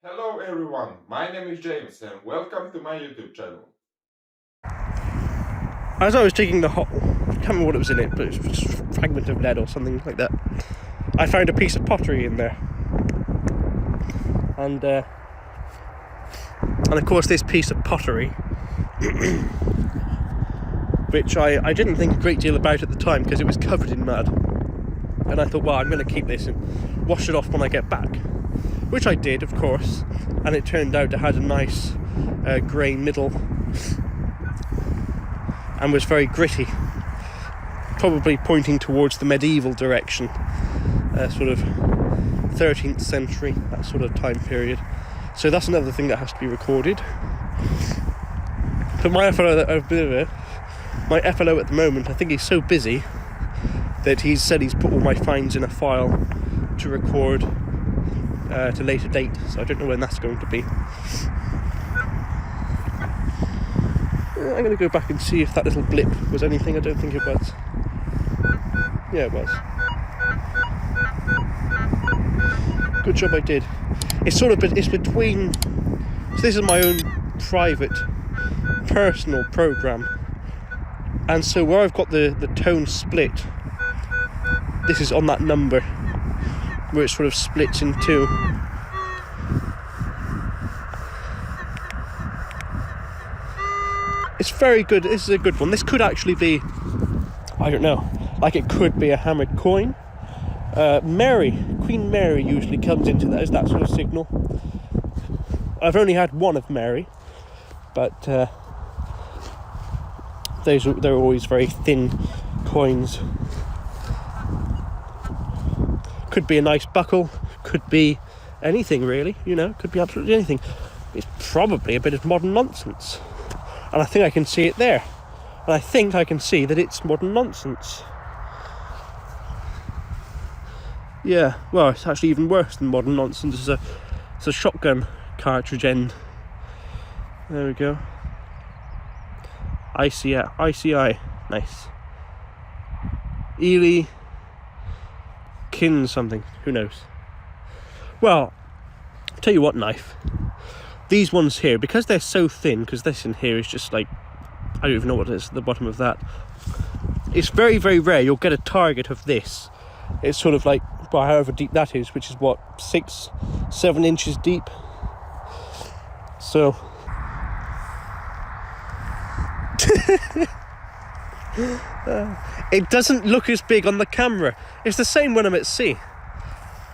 Hello everyone, my name is James and welcome to my YouTube channel. As I was digging the hole, I can't remember what it was in it, but it was just a fragment of lead or something like that. I found a piece of pottery in there. And of course this piece of pottery, which I didn't think a great deal about at the time because it was covered in mud. And I thought, well, I'm going to keep this and wash it off when I get back. Which I did, of course, and it turned out it had a nice grey middle and was very gritty, probably pointing towards the medieval direction, sort of 13th century, that sort of time period. So that's another thing that has to be recorded. But my FLO at the moment, I think he's so busy that he's said he's put all my finds in a file to record at a later date, so I don't know when that's going to be. I'm going to go back and see if that little blip was anything. I don't think it was. Yeah, it was. Good job I did. It's sort of, it's between, so this is my own private, personal program, and so where I've got the tone split, this is on that number, where it sort of splits in two. It's very good. This is a good one. This could actually be, I don't know, like it could be a hammered coin. Queen Mary usually comes into that as that sort of signal. I've only had one of Mary, but they're always very thin coins. Could be a nice buckle, could be anything really, you know, could be absolutely anything. It's probably a bit of modern nonsense. And I think I can see it there. And I think I can see that it's modern nonsense. Yeah, well, it's actually even worse than modern nonsense. It's a shotgun cartridge end. There we go. ICI, nice. Ely Kin something, who knows. Well, I'll tell you what, knife. These ones here, because they're so thin, because this in here is just like, I don't even know what is at the bottom of that. It's very, very rare you'll get a target of this. It's sort of like, well, however deep that is, which is what, 6-7 inches deep. So it doesn't look as big on the camera. It's the same when I'm at sea.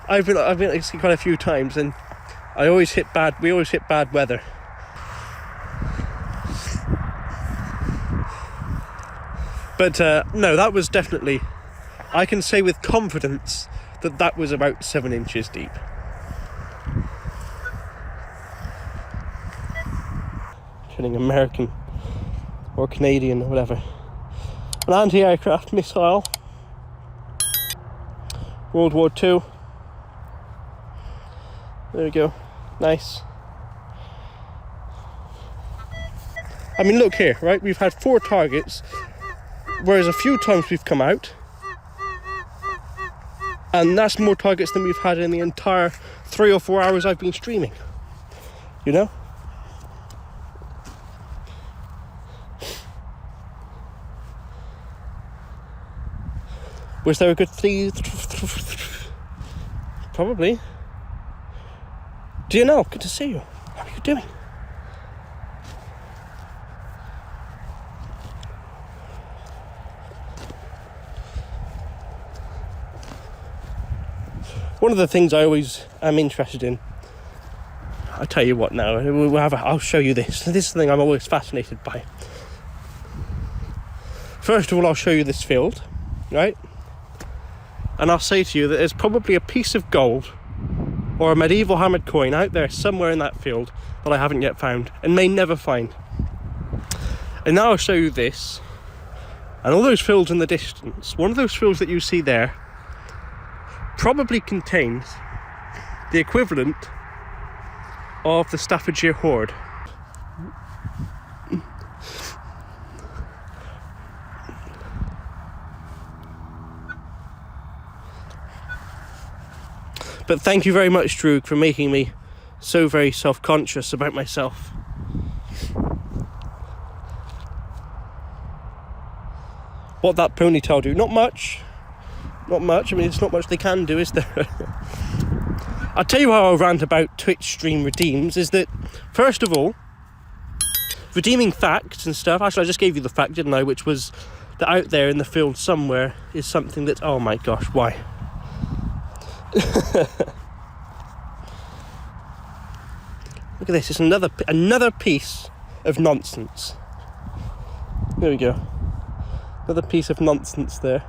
I've been at sea quite a few times, and we always hit bad weather. But no, that was definitely, I can say with confidence that was about 7 inches deep. Killing American or Canadian or whatever. An anti-aircraft missile. World War II. There we go. Nice. I mean, look here, right? We've had 4 targets, whereas a few times we've come out, and that's more targets than we've had in the entire 3 or 4 hours I've been streaming. You know? Was there a good 3? Probably. Do you know? Good to see you. How are you doing? One of the things I always am interested in, I'll tell you what now, I'll show you this. This is the thing I'm always fascinated by. First of all, I'll show you this field, right? And I'll say to you that there's probably a piece of gold or a medieval hammered coin out there somewhere in that field that I haven't yet found and may never find. And now I'll show you this. And all those fields in the distance, one of those fields that you see there probably contains the equivalent of the Staffordshire hoard. But thank you very much, Drew, for making me so very self-conscious about myself. What that ponytail do? Not much. Not much. I mean, it's not much they can do, is there? I'll tell you how I rant about Twitch stream redeems, is that, first of all, redeeming facts and stuff, actually I just gave you the fact, didn't I, which was that out there in the field somewhere is something that, oh my gosh, why? Look at this, it's another piece of nonsense. There we go. Another piece of nonsense there.